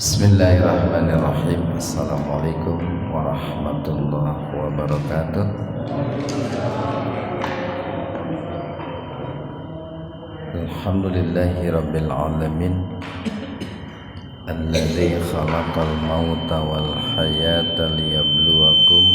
Bismillahirrahmanirrahim. Assalamualaikum warahmatullahi wabarakatuh. Alhamdulillahi rabbil alamin, alladzi khalaqal mauta wal hayata liyabluwakum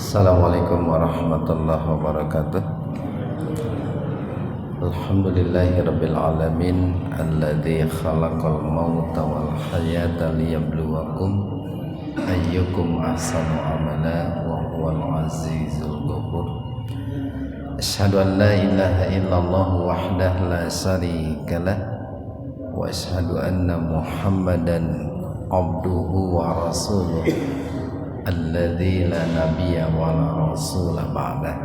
Assalamualaikum warahmatullahi wabarakatuh. Alhamdulillahi rabbil alamin, alladzi khalaqal mauta wal hayata liyabluwakum ayyukum ahsanu amala wa huwal azizul ghafur. Asyhadu an la ilaha illallah wahdahu la syarikalah wa asyhadu anna Muhammadan abduhu wa rasuluh alladzi la nabiyya wa la rasula ba'dah.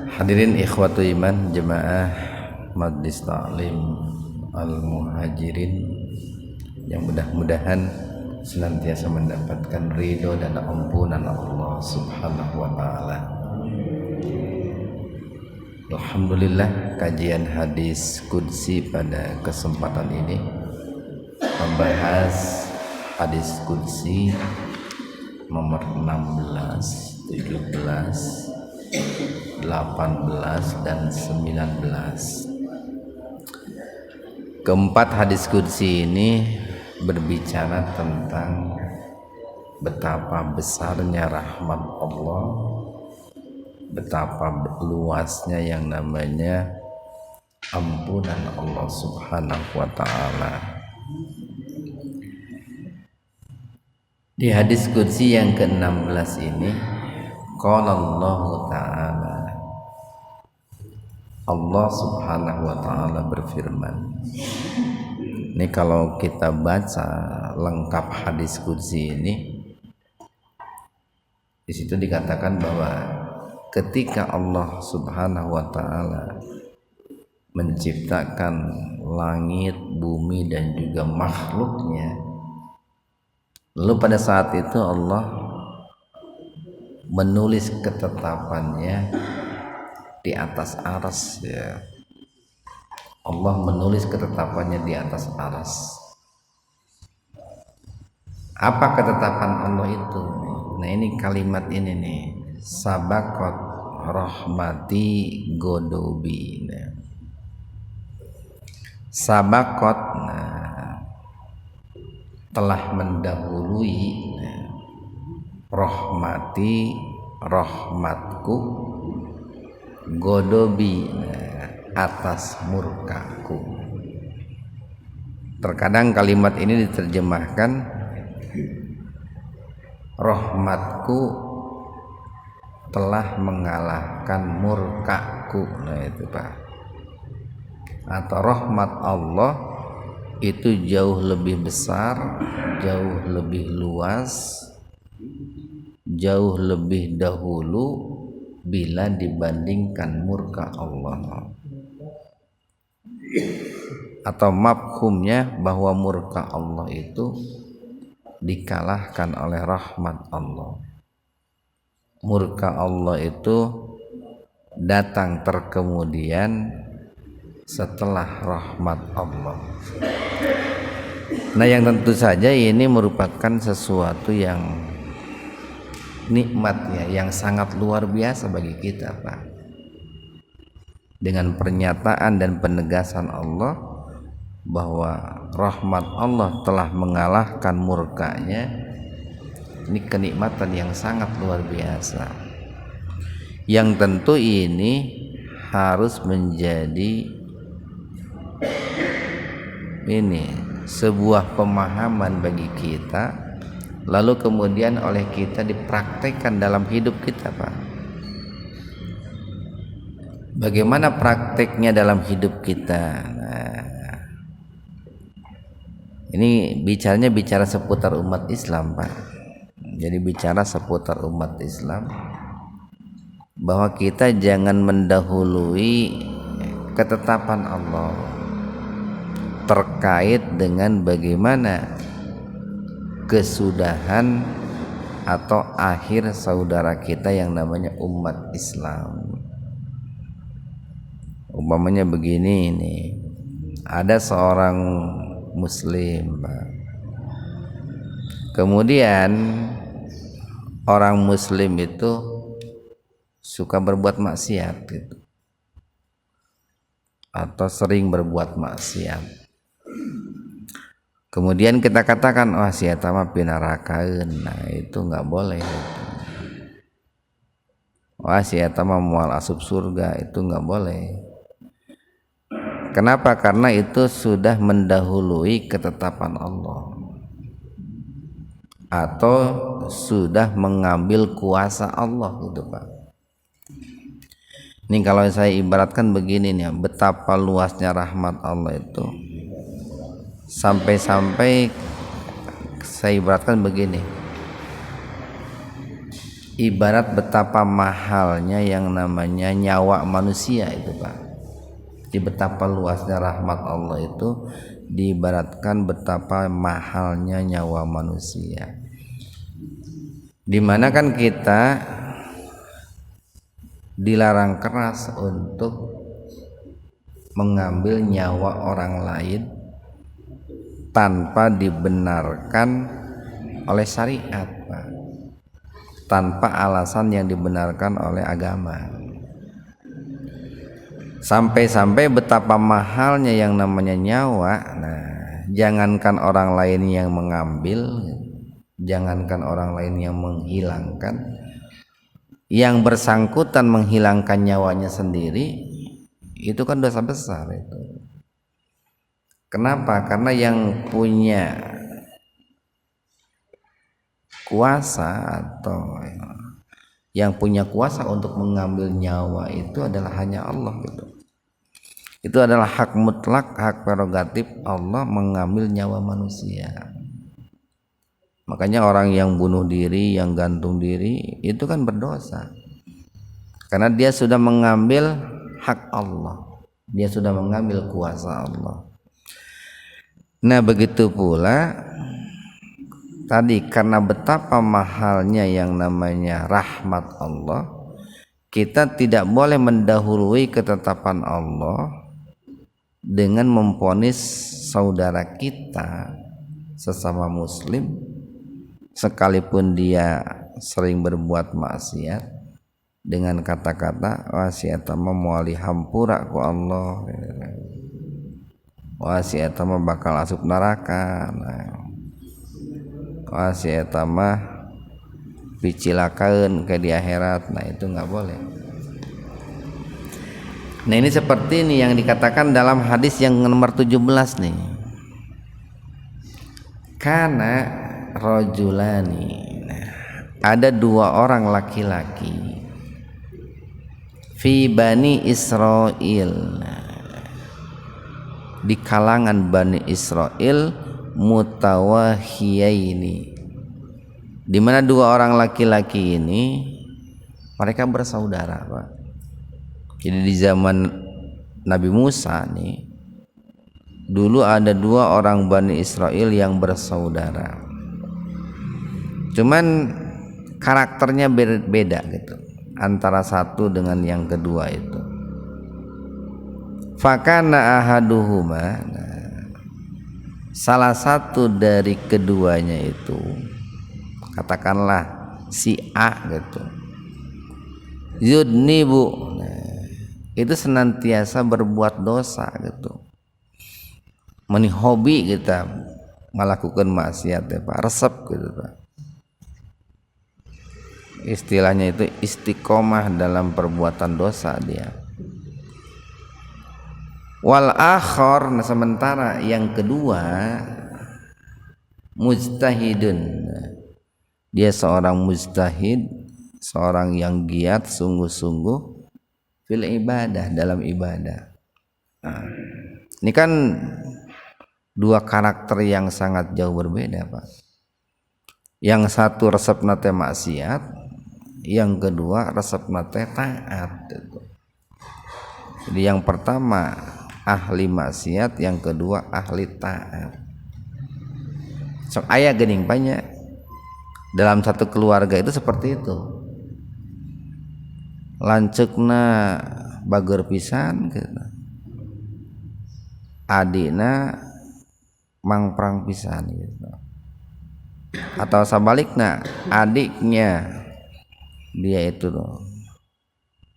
Hadirin ikhwatu iman jemaah Majlis Ta'lim Al-Muhajirin yang mudah-mudahan senantiasa mendapatkan ridho dan ampunan Allah Subhanahu wa taala. Alhamdulillah, kajian hadis qudsi pada kesempatan ini membahas hadis qudsi nomor 16, 17, 18 dan 19. Keempat hadis qudsi ini berbicara tentang betapa besarnya rahmat Allah, betapa luasnya yang namanya ampunan Allah Subhanahu wa taala. Di hadis qudsi yang ke-16 ini qala Allah Ta'ala, Allah Subhanahu wa taala berfirman. Ini kalau kita baca lengkap hadis qudsi ini, di situ dikatakan bahwa ketika Allah Subhanahu wa taala menciptakan langit, bumi dan juga makhluknya, lalu pada saat itu Allah menulis ketetapannya di atas aras, ya. Allah menulis ketetapannya di atas aras. Apa ketetapan Allah itu? Nah, ini kalimat ini nih, sabaqat rahmati godobi. Nah, sabaqat, telah mendahului, rahmati rahmatku, godobi atas murkaku. Terkadang kalimat ini diterjemahkan rahmatku telah mengalahkan murkaku. Nah itu Pak. Atau rahmat Allah itu jauh lebih besar, jauh lebih luas, jauh lebih dahulu bila dibandingkan murka Allah. Atau mafhumnya bahwa murka Allah itu dikalahkan oleh rahmat Allah. Murka Allah itu datang terkemudian setelah rahmat Allah. Nah, yang tentu saja ini merupakan sesuatu yang nikmatnya yang sangat luar biasa bagi kita, Pak. Dengan pernyataan dan penegasan Allah bahwa rahmat Allah telah mengalahkan murkanya, ini kenikmatan yang sangat luar biasa, yang tentu ini harus menjadi sebuah pemahaman bagi kita, lalu kemudian oleh kita dipraktekkan dalam hidup kita, Pak. Bagaimana prakteknya dalam hidup kita? Nah, ini bicara seputar umat Islam, Pak. Jadi bicara seputar umat Islam, bahwa kita jangan mendahului ketetapan Allah, terkait dengan bagaimana kesudahan atau akhir saudara kita yang namanya umat Islam. Umpamanya begini nih, ada seorang muslim, kemudian orang muslim itu suka berbuat maksiat gitu, atau sering berbuat maksiat. Kemudian kita katakan, wah si eta mah pinarakaeun. Nah, itu enggak boleh gitu. Wah si eta mah moal asup surga, itu enggak boleh. Kenapa? Karena itu sudah mendahului ketetapan Allah, atau sudah mengambil kuasa Allah gitu Pak. Ini kalau saya ibaratkan begini nih, betapa luasnya rahmat Allah itu, sampai-sampai saya ibaratkan begini, ibarat betapa mahalnya yang namanya nyawa manusia itu Pak. Di betapa luasnya rahmat Allah itu diibaratkan betapa mahalnya nyawa manusia. Dimana kan kita dilarang keras untuk mengambil nyawa orang lain tanpa dibenarkan oleh syariat Pak, tanpa alasan yang dibenarkan oleh agama. Sampai-sampai betapa mahalnya yang namanya nyawa. Nah, jangankan orang lain yang mengambil, jangankan orang lain yang menghilangkan, yang bersangkutan menghilangkan nyawanya sendiri, itu kan dosa besar itu. Kenapa? Karena yang punya kuasa atau yang punya kuasa untuk mengambil nyawa itu adalah hanya Allah gitu. Itu adalah hak mutlak, hak prerogatif Allah mengambil nyawa manusia. Makanya orang yang bunuh diri, yang gantung diri, itu kan berdosa, karena dia sudah mengambil hak Allah, dia sudah mengambil kuasa Allah. Nah begitu pula tadi, karena betapa mahalnya yang namanya rahmat Allah, kita tidak boleh mendahului ketetapan Allah dengan memvonis saudara kita sesama muslim, sekalipun dia sering berbuat maksiat, dengan kata-kata wah si eta mah moal dihampura ku Allah, wah si eta mah bakal asup neraka, wah si eta mah dicilakaeun ke di akhirat. Nah itu enggak boleh. Nah ini seperti ini yang dikatakan dalam hadis yang nomor 17 nih. Karena rojulani, ada dua orang laki-laki, fi bani Israel, di kalangan bani Israel, mutawahiyaini, di mana dua orang laki-laki ini mereka bersaudara Pak. Jadi di zaman Nabi Musa nih, dulu ada dua orang Bani Israel yang bersaudara, cuman karakternya beda gitu antara satu dengan yang kedua itu. Fakana ahaduhuma, salah satu dari keduanya itu, katakanlah si A gitu, yudnibu, itu senantiasa berbuat dosa gitu, hobi kita melakukan maksiat ya Pak, resep gitu Pak. Istilahnya itu istiqomah dalam perbuatan dosa dia. Wal akhor, nah sementara yang kedua mujtahidun, dia seorang mujtahid, seorang yang giat sungguh-sungguh fil ibadah, dalam ibadah. Nah, ini kan dua karakter yang sangat jauh berbeda Pak. Yang satu resepna teh maksiat, yang kedua resepna teh taat. Jadi yang pertama ahli maksiat, yang kedua ahli taat. Sok aya geuning banyak dalam satu keluarga itu seperti itu. Lanceukna bager pisan gitu. Adina mangprang pisan gitu. Atau sebaliknya, adiknya dia itu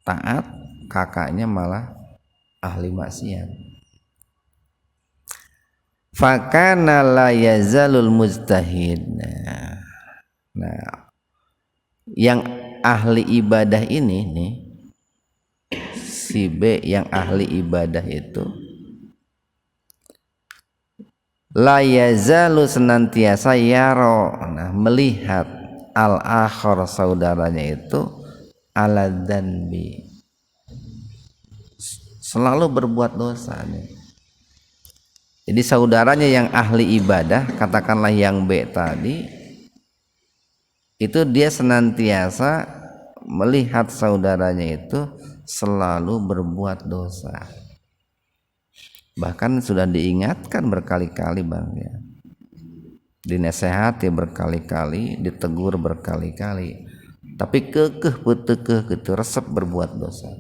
taat, kakaknya malah ahli maksiat. Fakana la yazalul mujtahid. Nah, yang ahli ibadah ini nih, si B yang ahli ibadah itu la yazalu senantiasa yaro, nah, melihat al-akhir saudaranya itu ala dzanbi, selalu berbuat dosa nih. Jadi saudaranya yang ahli ibadah, katakanlah yang B tadi, itu dia senantiasa melihat saudaranya itu selalu berbuat dosa. Bahkan sudah diingatkan berkali-kali Bang ya. Dinasehati berkali-kali, ditegur berkali-kali. Tapi kekeh betekeh gitu, resep berbuat dosa.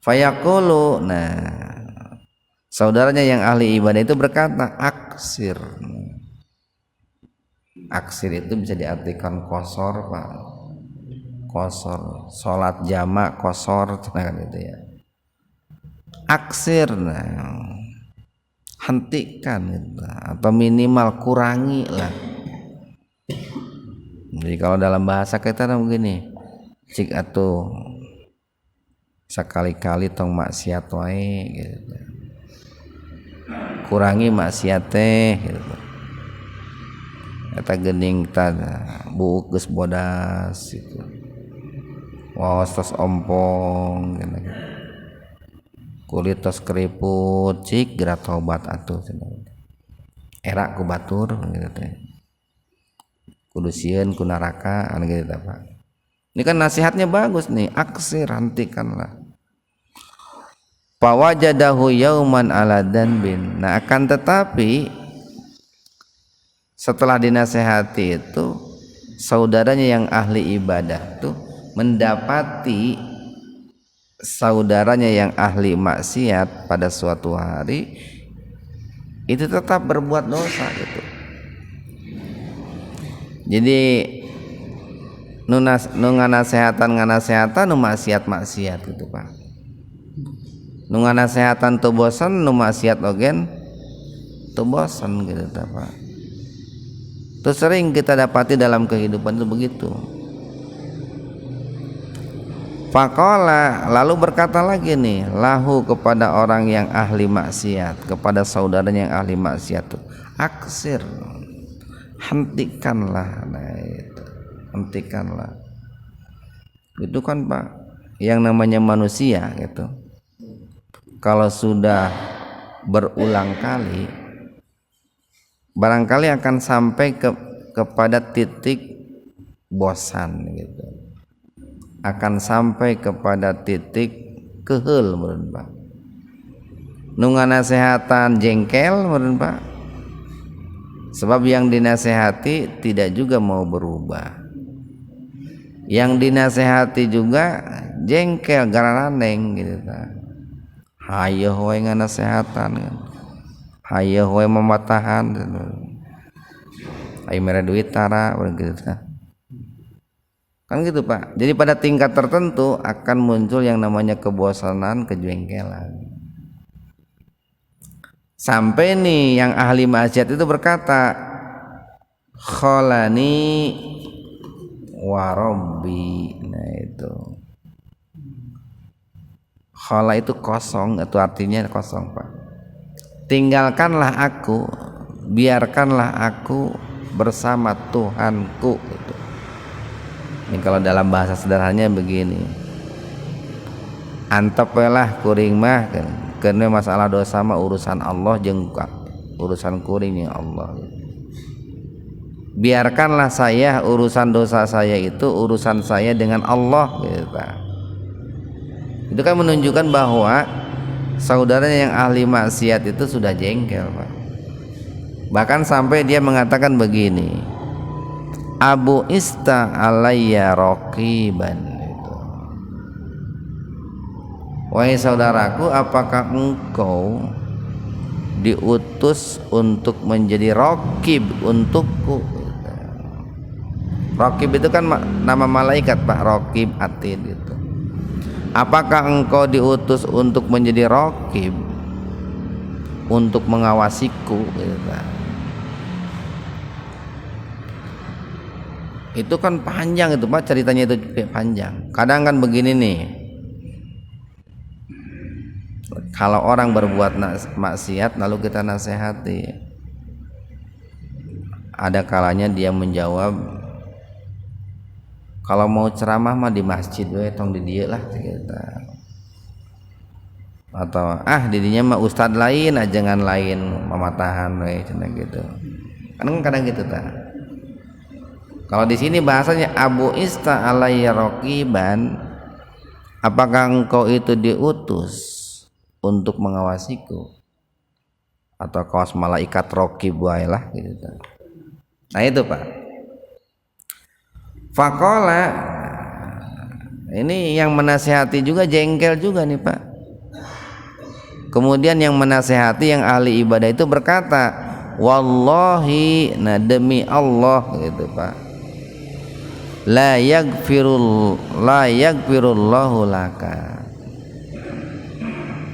Fayaqulu, nah, saudaranya yang ahli ibadah itu berkata, aksir. Aksir itu bisa diartikan kosor Pak. Kosor, sholat jamak kosor, kan gitu ya. Aksir, nah, hentikan gitu, atau minimal kurangi lah. Jadi kalau dalam bahasa kita begini, cik atuh sekali-kali tong maksiat wae gitu. Kurangi maksiat teh gitu. Eta geuning tah buuk geus bodas gitu. Waos tos ompong gitu. Kulit tos keriput cik geura tobat atuh cenah. Era ku batur gitu teh. Kudu sieun ku neraka anu gitu tah Pak. Ini kan nasihatnya bagus nih, aksir, hentikanlah. Fawajadahu yauman ala danbin. Nah, akan tetapi setelah dinasehati itu, saudaranya yang ahli ibadah tuh mendapati saudaranya yang ahli maksiat pada suatu hari itu tetap berbuat dosa gitu. Jadi nu nganasehatan nu maksiat gitu Pak. Nu nganasehatan teu bosan, nu maksiat ogen teu bosan gitu Pak. Terus sering kita dapati dalam kehidupan itu begitu. Faqala, lalu berkata lagi nih, lahu kepada orang yang ahli maksiat, kepada saudaranya yang ahli maksiat itu, aksir, hentikanlah, nah itu, hentikanlah. Itu kan Pak, yang namanya manusia gitu. Kalau sudah berulang kali, barangkali akan sampai kepada titik bosan gitu, akan sampai kepada titik keheul meureun Pak. Nu nganasehatan jengkel meureun Pak, sebab yang dinasehati tidak juga mau berubah, yang dinasehati juga jengkel garananeng gitu Pak. Hayo we nganasehatan, hayo we mematahan, hayo mere duit tara begitu kan gitu Pak. Jadi pada tingkat tertentu akan muncul yang namanya kebosanan, kejengkelan. Sampai nih yang ahli maksiat itu berkata, kholani warobbi. Nah itu khola itu kosong, itu artinya kosong Pak. Tinggalkanlah aku, biarkanlah aku bersama Tuhanku gitu. Ini kalau dalam bahasa sederhananya begini, antepelah kuring mah karena masalah dosa mah urusan Allah jeung urusan kuring yang Allah. Biarkanlah saya, urusan dosa saya itu urusan saya dengan Allah gitu. Itu kan menunjukkan bahwa saudaranya yang ahli maksiat itu sudah jengkel, Pak. Bahkan sampai dia mengatakan begini, Abu ista alayya raqiban, itu. Wahai saudaraku, apakah engkau diutus untuk menjadi raqib untukku? Raqib itu kan nama malaikat, Pak, Raqib Atid itu. Apakah engkau diutus untuk menjadi raqib, untuk mengawasiku gitu. Itu kan panjang itu, Pak, ceritanya itu panjang. Kadang kan begini nih, kalau orang berbuat maksiat lalu kita nasihati, ada kalanya dia menjawab, kalau mau ceramah mah di masjid we, tong di dieu lah kita. Atau didinya mah ustad lain, ajengan lain mamatahan we cenah gitu. Kan kadang gitu ta. Kalau di sini bahasanya Abu ista alayya raqiban, apakah engkau itu diutus untuk mengawasiku? Atau kawas malaikat raqib wae lah gitu ta. Nah itu, Pak. Faqala, ini yang menasihati juga jengkel juga nih, Pak. Kemudian yang menasihati yang ahli ibadah itu berkata, wallahi, nah demi Allah gitu, Pak, la yaghfirullahu laka,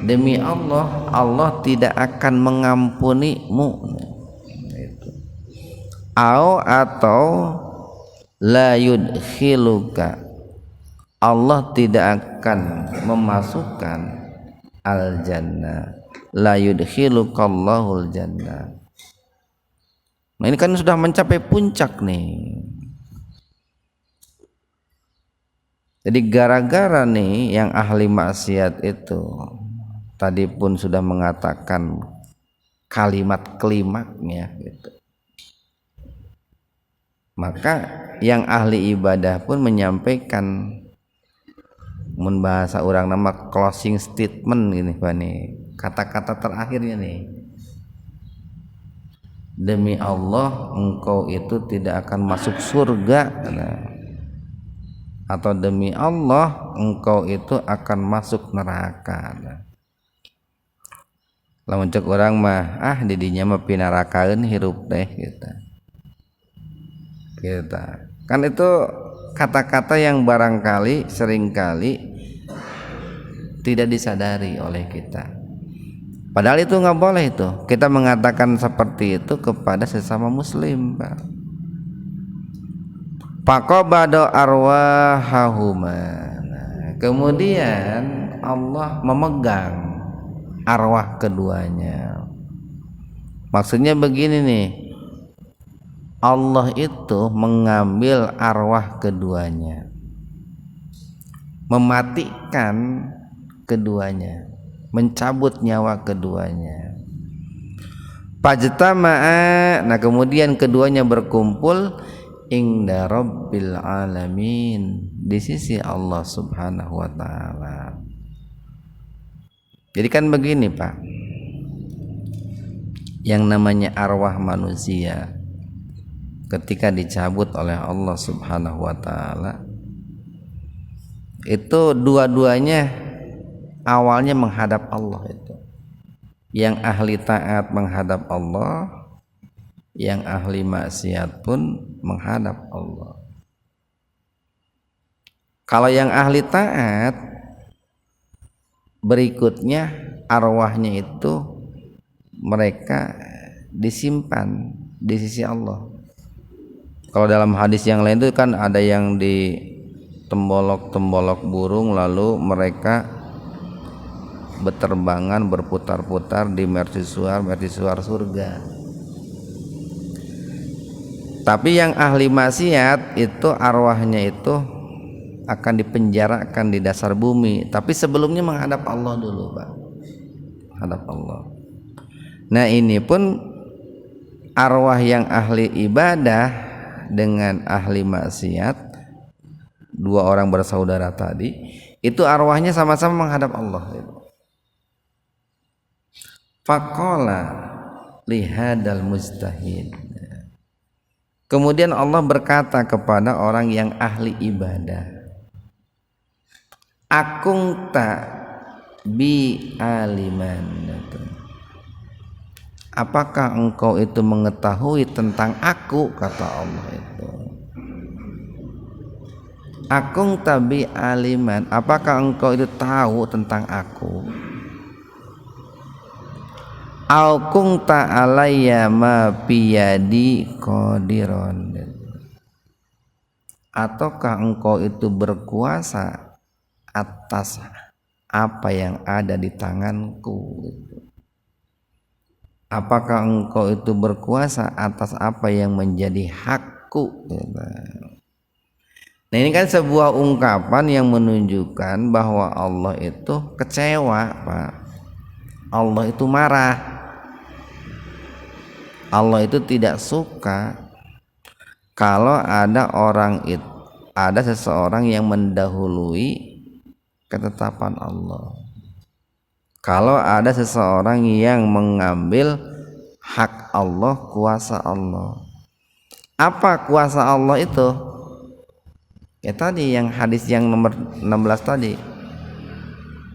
demi Allah, Allah tidak akan mengampunimu. Atau la yudkhiluka, Allah tidak akan memasukkan al jannah, la yudkhilukallahul jannah. Nah ini kan sudah mencapai puncak nih. Jadi gara-gara nih yang ahli maksiat itu tadi pun sudah mengatakan kalimat klimaknya gitu, maka yang ahli ibadah pun menyampaikan membahasa orang nama closing statement gini, Pak, nih kata-kata terakhirnya nih, demi Allah engkau itu tidak akan masuk surga, atau demi Allah engkau itu akan masuk neraka. Lamun cek orang mah didinya mah pinarakaeun hirup teh gitu. Kan itu kata-kata yang barangkali seringkali tidak disadari oleh kita. Padahal itu nggak boleh itu. Kita mengatakan seperti itu kepada sesama muslim, Pak. Faqabada arwahahuma. Kemudian Allah memegang arwah keduanya. Maksudnya begini nih, Allah itu mengambil arwah keduanya, mematikan keduanya, mencabut nyawa keduanya. Pajtama'a, nah kemudian keduanya berkumpul inda rabbil alamin, di sisi Allah subhanahu wa ta'ala. Jadi kan begini, Pak, yang namanya arwah manusia ketika dicabut oleh Allah subhanahu wa ta'ala, itu dua-duanya awalnya menghadap Allah itu. Yang ahli taat menghadap Allah, yang ahli maksiat pun menghadap Allah. Kalau yang ahli taat, berikutnya arwahnya itu mereka disimpan di sisi Allah. Kalau dalam hadis yang lain itu kan ada yang di tembolok-tembolok burung lalu mereka berterbangan berputar-putar di mercusuar surga. Tapi yang ahli maksiat itu arwahnya itu akan dipenjarakan di dasar bumi, tapi sebelumnya menghadap Allah dulu, Pak. Menghadap Allah. Nah ini pun arwah yang ahli ibadah dengan ahli maksiat, dua orang bersaudara tadi, itu arwahnya sama-sama menghadap Allah. Faqala lihadal mujtahid. Kemudian Allah berkata kepada orang yang ahli ibadah, akungta bi aliman, apakah engkau itu mengetahui tentang aku, kata Allah itu. Akungta bi aliman, apakah engkau itu tahu tentang aku? Au kunta alayya ma biyadi qadiron, ataukah engkau itu berkuasa atas apa yang ada di tanganku? Apakah engkau itu berkuasa atas apa yang menjadi hakku? Nah, ini kan sebuah ungkapan yang menunjukkan bahwa Allah itu kecewa, Pak. Allah itu marah. Allah itu tidak suka kalau ada seseorang yang mendahului ketetapan Allah. Kalau ada seseorang yang mengambil hak Allah, kuasa Allah. Apa kuasa Allah itu? Ya tadi yang hadis yang nomor 16 tadi,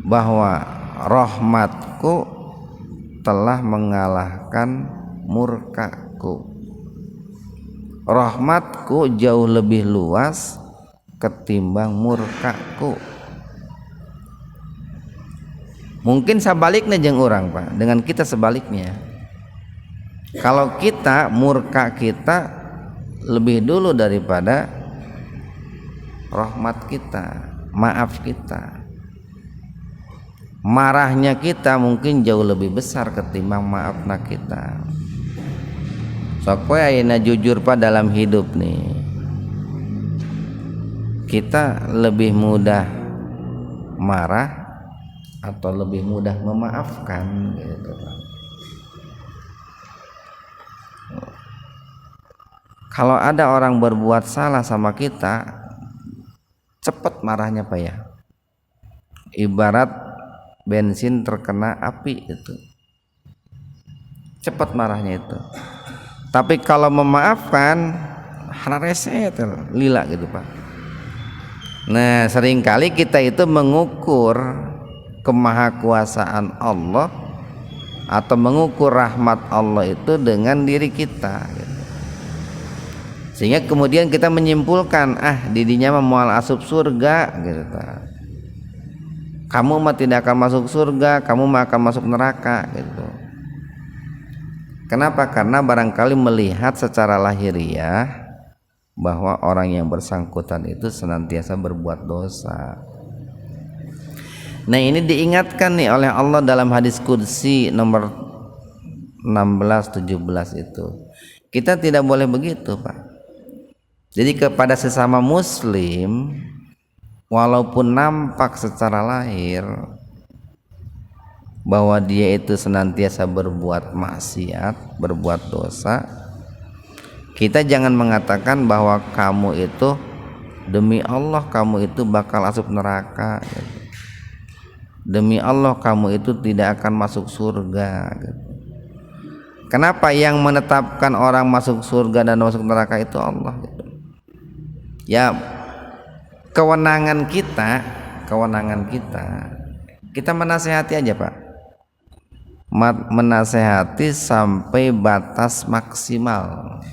bahwa rahmatku telah mengalahkan murkaku. Rahmatku jauh lebih luas ketimbang murkaku. Mungkin sebaliknya jeung orang, Pak, dengan kita sebaliknya. Kalau kita murka kita lebih dulu daripada rahmat kita, maaf kita. Marahnya kita mungkin jauh lebih besar ketimbang maafna kita. Sok we ayeuna jujur, Pak, dalam hidup nih, kita lebih mudah marah atau lebih mudah memaafkan gitu, Pak. Kalau ada orang berbuat salah sama kita, cepat marahnya, Pak, ya. Ibarat bensin terkena api itu, cepat marahnya itu. Tapi kalau memaafkan, reset lila gitu, Pak. Nah, seringkali kita itu mengukur kemahakuasaan Allah atau mengukur rahmat Allah itu dengan diri kita gitu. Sehingga kemudian kita menyimpulkan, didinya mah moal asup surga gitu. Kamu mah tidak akan masuk surga, kamu mah akan masuk neraka gitu. Kenapa? Karena barangkali melihat secara lahiriah bahwa orang yang bersangkutan itu senantiasa berbuat dosa. Nah, ini diingatkan nih oleh Allah dalam hadis qudsi nomor 16-17 itu. Kita tidak boleh begitu, Pak. Jadi kepada sesama muslim, walaupun nampak secara lahir bahwa dia itu senantiasa berbuat maksiat, berbuat dosa, kita jangan mengatakan bahwa kamu itu demi Allah kamu itu bakal masuk neraka gitu. Demi Allah kamu itu tidak akan masuk surga gitu. Kenapa? Yang menetapkan orang masuk surga dan masuk neraka itu Allah gitu. Ya, kewenangan kita menasehati aja, Pak. Menasehati sampai batas maksimal.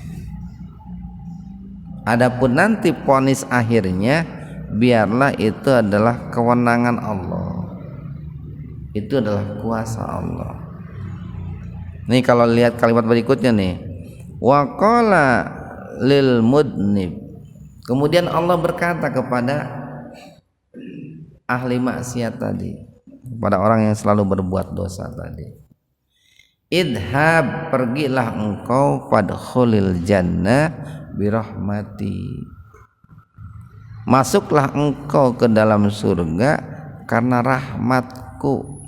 Adapun nanti vonis akhirnya biarlah itu adalah kewenangan Allah. Itu adalah kuasa Allah. Nih kalau lihat kalimat berikutnya nih, wa qala lil mudnib. Kemudian Allah berkata kepada ahli maksiat tadi, kepada orang yang selalu berbuat dosa tadi, idhab, pergilah engkau, fadkhulil jannah birahmati, masuklah engkau ke dalam surga karena rahmatku.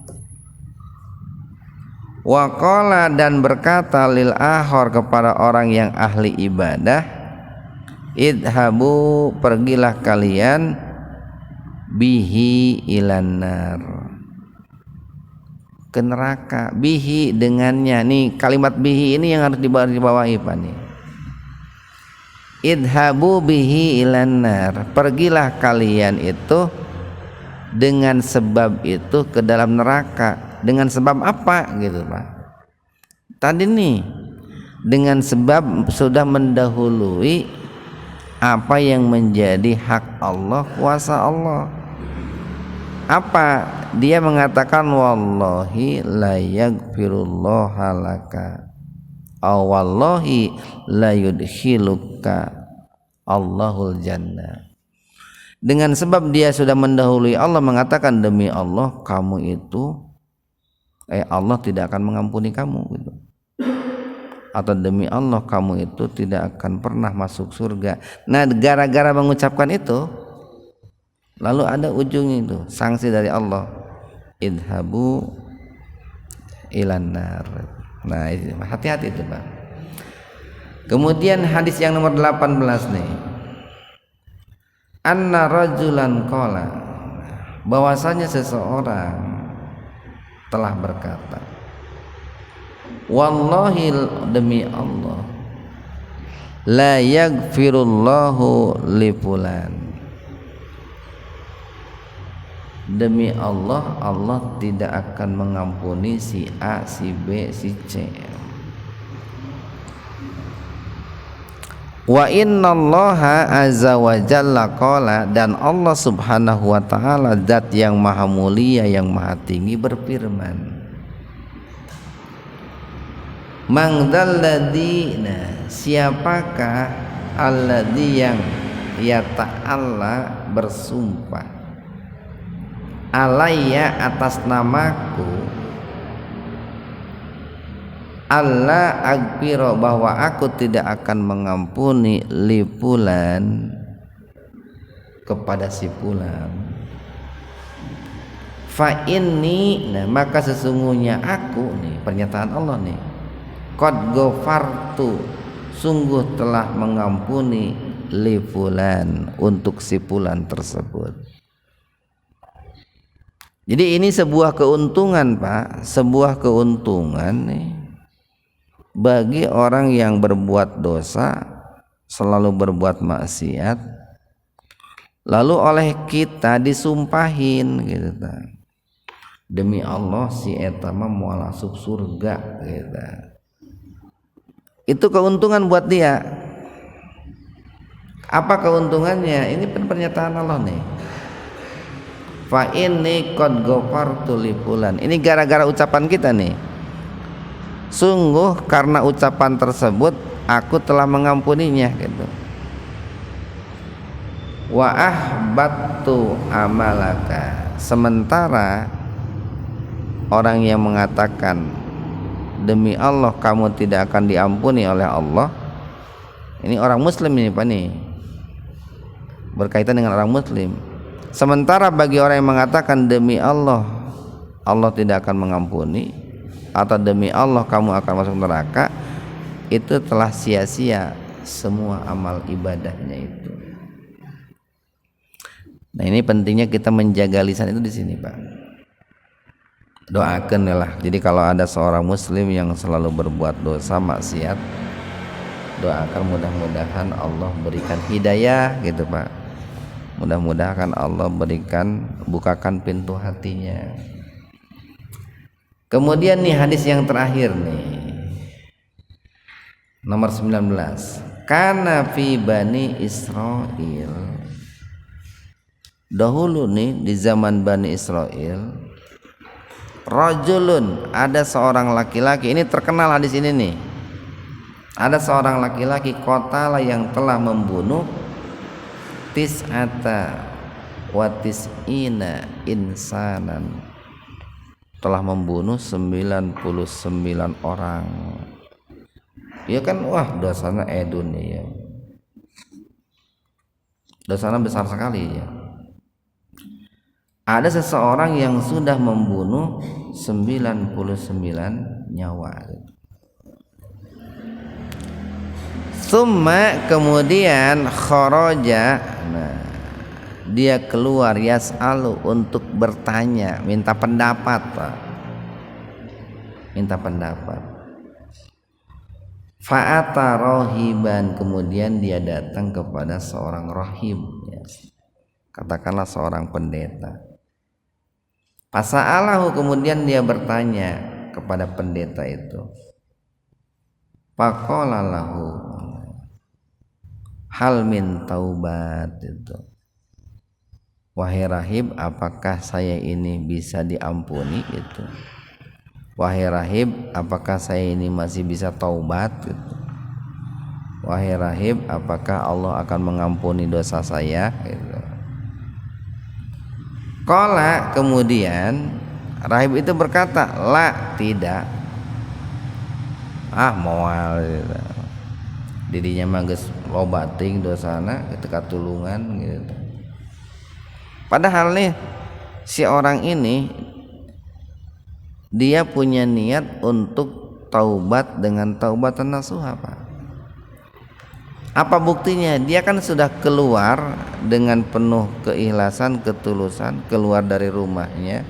Wa qala, dan berkata lil akhar, kepada orang yang ahli ibadah, idhabu, pergilah kalian, bihi ilan nar, ke neraka. Bihi dengannya. Nih kalimat bihi ini yang harus dibawahi Pak nih. Idhabu bihi ilan nar. Pergilah kalian itu dengan sebab itu ke dalam neraka. Dengan sebab apa gitu Pak? Tadi nih dengan sebab sudah mendahului apa yang menjadi hak Allah, kuasa Allah. Apa? Dia mengatakan wallahi la yaghfirullaha laka aw wallahi la yudkhiluka Allahul jannah. Dengan sebab dia sudah mendahului Allah mengatakan demi Allah kamu itu Allah tidak akan mengampuni kamu gitu. Atau demi Allah kamu itu tidak akan pernah masuk surga. Nah gara-gara mengucapkan itu lalu ada ujungnya itu sanksi dari Allah, idhabu ilan nar. Nah hati-hati itu Pak. Kemudian hadis yang nomor 18 nih, anna rajulan qala, bahwasanya seseorang telah berkata, wallahi demi Allah, la yaghfirullahu li fulan, demi Allah, Allah tidak akan mengampuni si A, si B, si C. Wa innallaha azza wa jalla qala, dan Allah subhanahu wa ta'ala zat yang maha mulia yang maha tinggi berfirman, mangdalladzi, nah siapakah alladzi yang ya ta'ala bersumpah alayya atas namaku, Allah aghfiro bahwa aku tidak akan mengampuni li fulan kepada si fulan. Fa inni, nah maka sesungguhnya aku, nih pernyataan Allah nih, qad ghafartu, sungguh telah mengampuni li fulan untuk si fulan tersebut. Jadi ini sebuah keuntungan Pak, sebuah keuntungan nih bagi orang yang berbuat dosa, selalu berbuat maksiat, lalu oleh kita disumpahin gitu, demi Allah si eta mah moal masuk surga gitu. Itu keuntungan buat dia. Apa keuntungannya? Ini pernyataan Allah nih, fa inni qad ghafartu li fulan. Ini gara-gara ucapan kita nih, sungguh karena ucapan tersebut aku telah mengampuninya gitu. Wa ahbattu amalaka, sementara orang yang mengatakan demi Allah kamu tidak akan diampuni oleh Allah, ini orang muslim ini Pak nih, berkaitan dengan orang muslim. Sementara bagi orang yang mengatakan demi Allah Allah tidak akan mengampuni, atau demi Allah kamu akan masuk neraka, itu telah sia-sia semua amal ibadahnya itu. Nah ini pentingnya kita menjaga lisan itu di sini Pak. Doakan lah. Jadi kalau ada seorang muslim yang selalu berbuat dosa maksiat, doakan mudah-mudahan Allah berikan hidayah gitu Pak. Mudah-mudahan Allah bukakan pintu hatinya. Kemudian nih hadis yang terakhir nih, nomor 19, kana fi bani Israil, dahulu nih di zaman Bani Israel, rajulun, ada seorang laki-laki, ini terkenal hadis ini nih, ada seorang laki-laki qatala yang telah membunuh tis'ata wa tis'ina insanan, telah membunuh 99 orang. Ya kan, wah dosanya edun ya, dosanya besar sekali ya. Ada seseorang yang sudah membunuh 99 nyawa. Summa, kemudian kharaja, nah dia keluar, yas'alu, untuk bertanya, minta pendapat Pak. minta pendapat. Fa'ata rohiban, kemudian dia datang kepada seorang rohib, ya. Katakanlah seorang pendeta. Fasa'alahu, kemudian dia bertanya kepada pendeta itu. Faqala lahu hal min taubat, itu. Wahai rahib, apakah saya ini bisa diampuni itu? Wahai rahib, apakah saya ini masih bisa taubat gitu? Wahai rahib, apakah Allah akan mengampuni dosa saya gitu? Qala, kemudian rahib itu berkata, la, tidak. Moal gitu. Dirinya mah geus loba teuing dosana ketika tulungan gitu. Padahal nih si orang ini dia punya niat untuk taubat dengan taubatan nasuha, Pak. Apa buktinya? Dia kan sudah keluar dengan penuh keikhlasan, ketulusan, keluar dari rumahnya,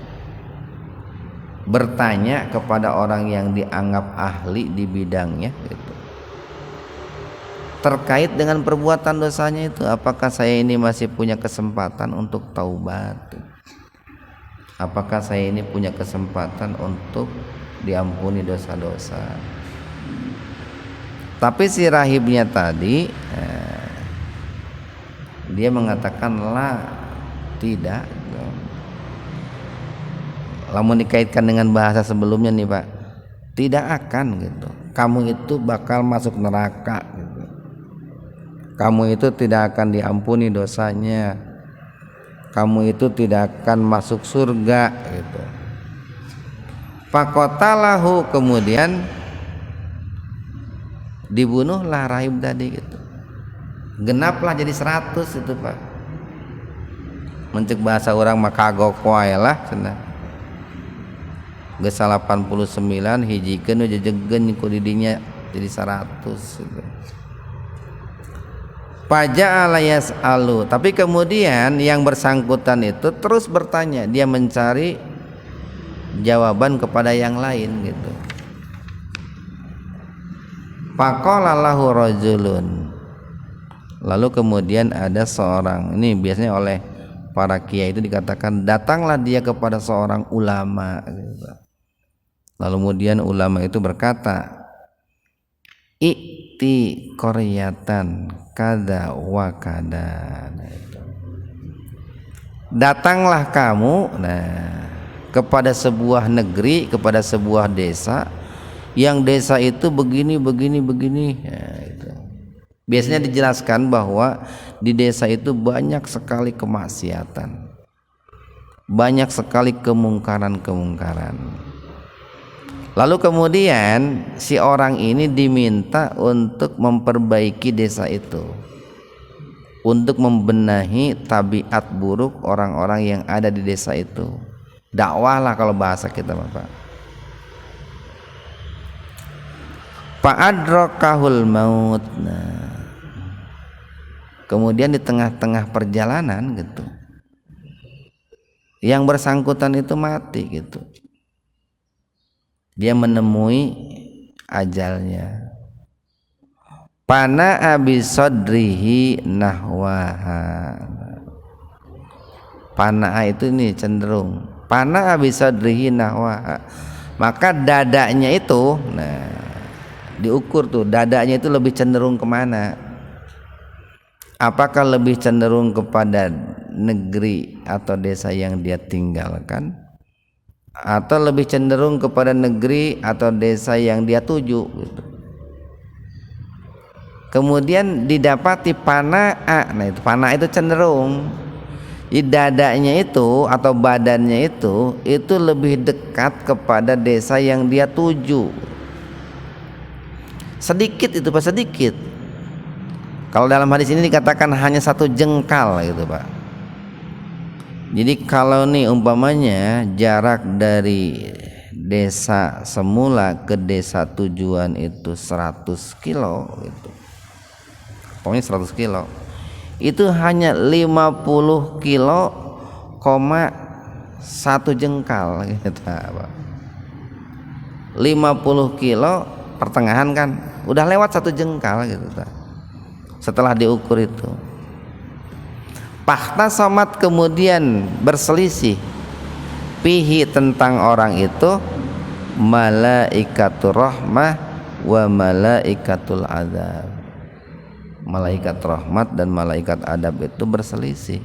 bertanya kepada orang yang dianggap ahli di bidangnya gitu, terkait dengan perbuatan dosanya itu. Apakah saya ini masih punya kesempatan untuk taubat? Apakah saya ini punya kesempatan untuk diampuni dosa-dosa? Tapi si rahibnya tadi dia mengatakan la, tidak. Lamun dikaitkan dengan bahasa sebelumnya nih, Pak, tidak akan gitu. Kamu itu bakal masuk neraka gitu. Kamu itu tidak akan diampuni dosanya. Kamu itu tidak akan masuk surga gitu. Faqatalahu, kemudian dibunuhlah rahib tadi gitu. Genaplah jadi 100 itu, Pak. Mencek bahasa orang mah kagok wae lah cenah. Geus 89 hijikeun jejegen ku didinya jadi 100 gitu. Faja'ala yas'alu, tapi kemudian yang bersangkutan itu terus bertanya, dia mencari jawaban kepada yang lain gitu. Faqala lahu rajulun, lalu kemudian ada seorang, ini biasanya oleh para kiai itu dikatakan, datanglah dia kepada seorang ulama gitu. Lalu kemudian ulama itu berkata, i'ti qaryatan kada wa kada. Datanglah kamu kepada sebuah negeri, kepada sebuah desa, yang desa itu begini itu. Biasanya dijelaskan bahwa di desa itu banyak sekali kemaksiatan, banyak sekali kemungkaran. Lalu kemudian si orang ini diminta untuk memperbaiki desa itu, untuk membenahi tabiat buruk orang-orang yang ada di desa itu. Dakwah lah kalau bahasa kita, Bapak. Fa'adrakahul maut. Kemudian di tengah-tengah perjalanan gitu, yang bersangkutan itu mati gitu. Dia menemui ajalnya. Pana abisodrihi nahwaha. Pana itu nih cenderung. Pana abisodrihi nahwaha. Maka dadanya itu, diukur tuh dadanya itu lebih cenderung kemana? Apakah lebih cenderung kepada negeri atau desa yang dia tinggalkan, atau lebih cenderung kepada negeri atau desa yang dia tuju gitu. Kemudian didapati panaa. Nah itu panaa itu cenderung di dadanya itu atau badannya itu lebih dekat kepada desa yang dia tuju. Sedikit itu, Pak, sedikit. Kalau dalam hadis ini dikatakan hanya 1 jengkal gitu, Pak. Jadi kalau nih umpamanya jarak dari desa semula ke desa tujuan itu 100 kilo gitu. Pokoknya 100 kilo. Itu hanya 50 kilo, 1 jengkal gitu, Pak. 50 kilo pertengahan kan udah lewat 1 jengkal gitu setelah diukur itu. Fakta somat kemudian berselisih pihi tentang orang itu malaikatur rahmah wa malaikatul adzab. Malaikat rahmat dan malaikat adab itu berselisih.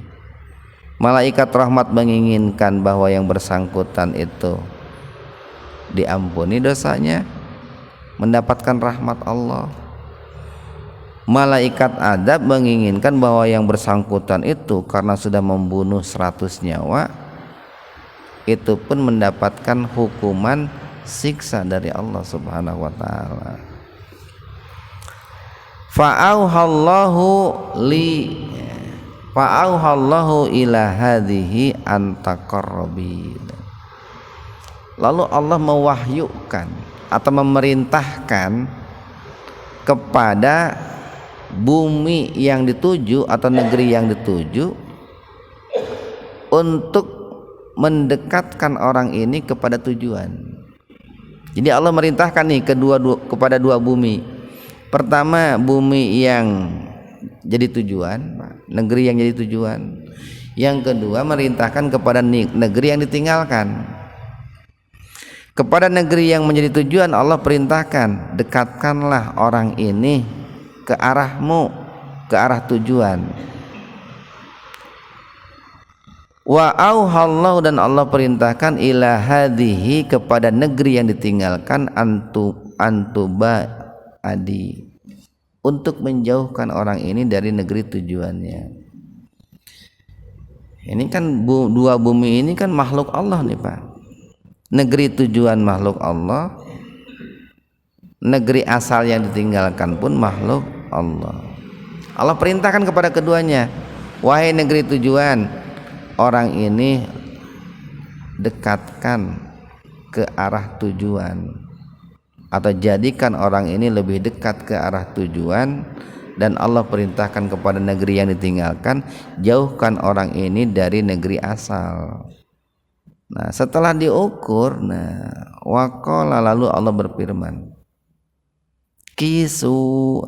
Malaikat rahmat menginginkan bahwa yang bersangkutan itu diampuni dosanya, mendapatkan rahmat Allah. Malaikat adab menginginkan bahwa yang bersangkutan itu karena sudah membunuh 100 nyawa itu pun mendapatkan hukuman siksa dari Allah Subhanahu wa taala. Fa'auhallahu ila hadhihi antaqarrabi. Lalu Allah mewahyukan atau memerintahkan kepada bumi yang dituju atau negeri yang dituju untuk mendekatkan orang ini kepada tujuan. Jadi Allah merintahkan nih kepada dua bumi. Pertama bumi yang jadi tujuan, negeri yang jadi tujuan. Yang kedua merintahkan kepada negeri yang ditinggalkan. Kepada negeri yang menjadi tujuan Allah perintahkan, dekatkanlah orang ini ke arahmu, ke arah tujuan. Wa auhallahu dan Allah perintahkan ila hadhihi kepada negeri yang ditinggalkan antuba adi untuk menjauhkan orang ini dari negeri tujuannya. Ini kan dua bumi ini kan makhluk Allah nih Pak. Negeri tujuan makhluk Allah, negeri asal yang ditinggalkan pun makhluk Allah. Allah perintahkan kepada keduanya, wahai negeri tujuan, orang ini dekatkan ke arah tujuan atau jadikan orang ini lebih dekat ke arah tujuan. Dan Allah perintahkan kepada negeri yang ditinggalkan, jauhkan orang ini dari negeri asal. Nah setelah diukur, waqala lalu Allah berfirman, kisu,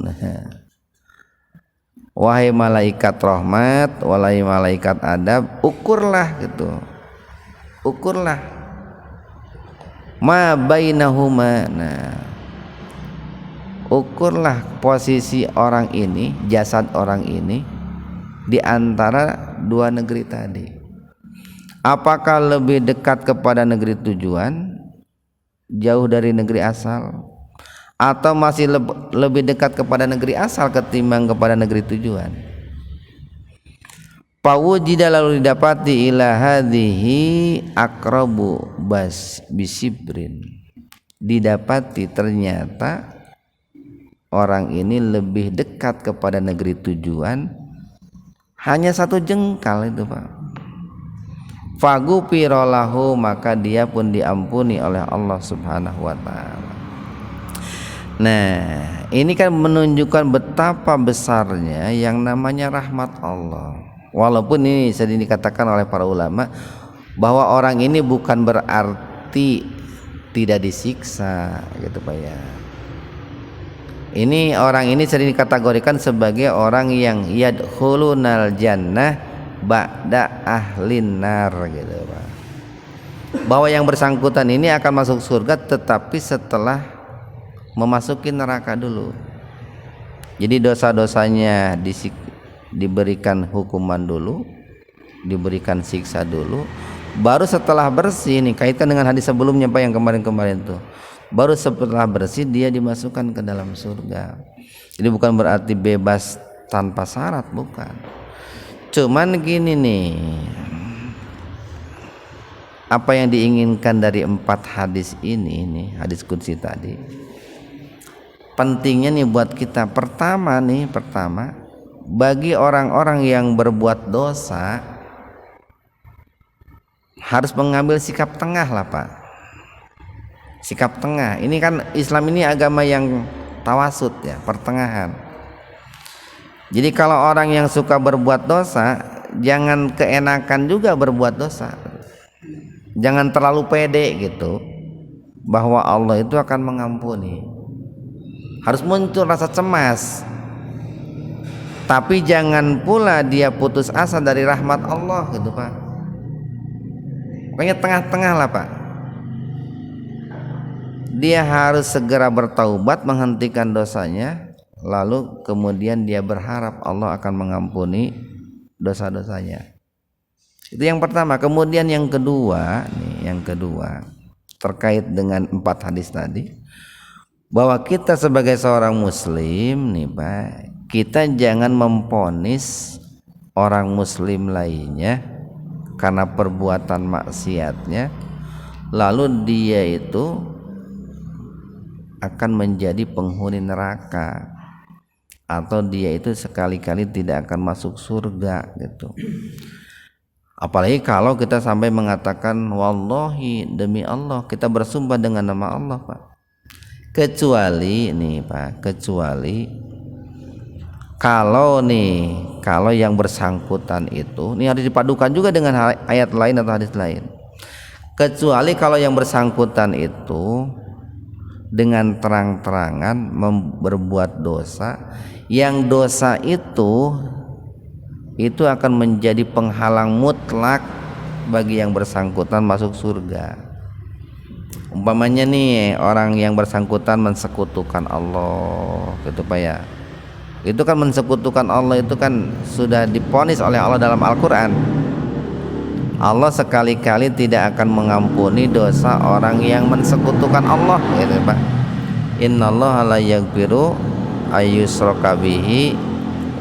wahai malaikat rahmat, wahai malaikat adab, ukurlah gitu, ukurlah ma bainahuma. Ukurlah posisi orang ini, jasad orang ini di antara dua negeri tadi. Apakah lebih dekat kepada negeri tujuan, jauh dari negeri asal, atau masih lebih dekat kepada negeri asal ketimbang kepada negeri tujuan? Pawujida lalu didapati ila hadhihi aqrabu bisibrin. Didapati ternyata orang ini lebih dekat kepada negeri tujuan hanya 1 jengkal itu Pak. Faghufira lahu maka dia pun diampuni oleh Allah Subhanahu wa taala. Nah, ini kan menunjukkan betapa besarnya yang namanya rahmat Allah. Walaupun ini sedang dikatakan oleh para ulama bahwa orang ini bukan berarti tidak disiksa gitu Pak ya. Ini orang ini sering dikategorikan sebagai orang yang yadkhulunal jannah ba'da ahlin nar gitu Pak. Bahwa yang bersangkutan ini akan masuk surga tetapi setelah memasuki neraka dulu. Jadi dosa-dosanya diberikan hukuman dulu, diberikan siksa dulu, baru setelah bersih nih, kaitkan dengan hadis sebelumnya Pak yang kemarin-kemarin tuh. Baru setelah bersih dia dimasukkan ke dalam surga. Jadi bukan berarti bebas tanpa syarat, bukan. Cuman gini nih, apa yang diinginkan dari 4 hadis ini nih, hadis qudsi tadi, pentingnya nih buat kita. Pertama, bagi orang-orang yang berbuat dosa harus mengambil sikap tengah lah Pak. Sikap tengah. Ini kan Islam ini agama yang tawasud ya, pertengahan. Jadi kalau orang yang suka berbuat dosa, jangan keenakan juga berbuat dosa. Jangan terlalu pede gitu. bahwa Allah itu akan mengampuni. Harus muncul rasa cemas. Tapi jangan pula dia putus asa dari rahmat Allah gitu Pak. Pokoknya tengah-tengah lah Pak. Dia harus segera bertaubat, menghentikan dosanya, lalu kemudian dia berharap Allah akan mengampuni dosa-dosanya. Itu yang pertama. Kemudian yang kedua terkait dengan 4 hadis tadi, bahwa kita sebagai seorang muslim nih Pak, kita jangan memponis orang muslim lainnya karena perbuatan maksiatnya lalu dia itu akan menjadi penghuni neraka atau dia itu sekali-kali tidak akan masuk surga gitu. Apalagi kalau kita sampai mengatakan wallahi, demi Allah, kita bersumpah dengan nama Allah Pak. Kecuali kalau yang bersangkutan itu, ini harus dipadukan juga dengan ayat lain atau hadis lain. Kecuali kalau yang bersangkutan itu dengan terang-terangan berbuat dosa, yang dosa itu akan menjadi penghalang mutlak bagi yang bersangkutan masuk surga. Umpamanya nih orang yang bersangkutan mensekutukan Allah gitu Pak ya. Itu kan mensekutukan Allah itu kan sudah diponis oleh Allah dalam Al-Qur'an. Allah sekali-kali tidak akan mengampuni dosa orang yang mensekutukan Allah gitu Pak. Innallaha la yaghfiru ayyushraka bihi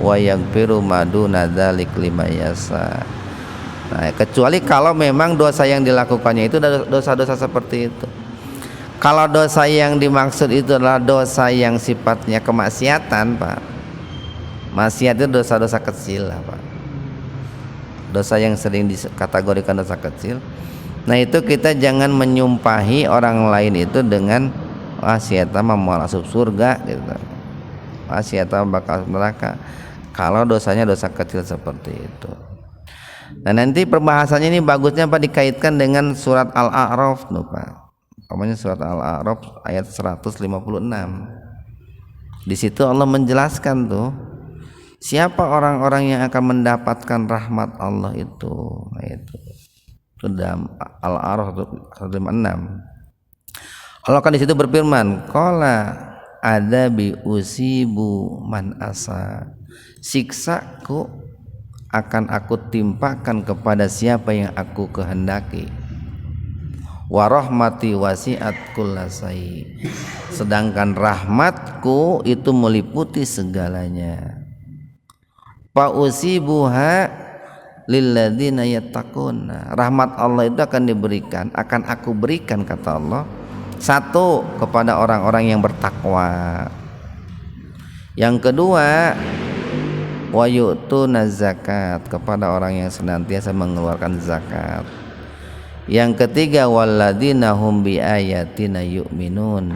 wa yaghfiru ma duna dzalik liman yasha. Nah, kecuali kalau memang dosa yang dilakukannya itu dosa-dosa seperti itu. Kalau dosa yang dimaksud itu adalah dosa yang sifatnya kemaksiatan Pak, maksiat itu dosa-dosa kecil lah Pak, dosa yang sering dikategorikan dosa kecil. Nah itu kita jangan menyumpahi orang lain itu dengan si eta mah mau masuk surga gitu, si eta bakal neraka, kalau dosanya dosa kecil seperti itu. Nah nanti perbahasannya ini bagusnya Pak dikaitkan dengan surat Al-A'raf tuh Pak. Namanya surat Al-A'raf ayat 156. Di situ Allah menjelaskan tuh siapa orang-orang yang akan mendapatkan rahmat Allah itu. Nah, itu dalam Al-A'raf 156. Allah kan di situ berfirman, qala ada bi usibu man asa. Siksaku akan aku timpakan kepada siapa yang aku kehendaki. Wa rahmati wasi'at kullasai. Sedangkan rahmatku itu meliputi segalanya. Fa usibuha lilladzina yattaquna. Rahmat Allah itu akan aku berikan kata Allah, satu kepada orang-orang yang bertakwa. Yang kedua, wa yu'tuna zakat, kepada orang yang senantiasa mengeluarkan zakat. Yang ketiga, walladzina hum bi ayatina yu'minun,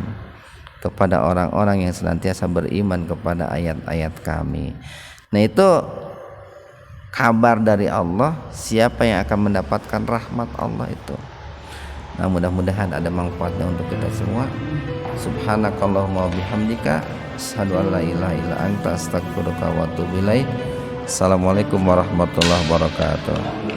kepada orang-orang yang senantiasa beriman kepada ayat-ayat kami. Nah itu kabar dari Allah siapa yang akan mendapatkan rahmat Allah itu. Nah mudah-mudahan ada manfaatnya untuk kita semua. Subhanakallahumma wabihamdika asyhadu an la ilaha illa anta astaghfiruka wa atubu ilaik. Assalamualaikum warahmatullahi wabarakatuh.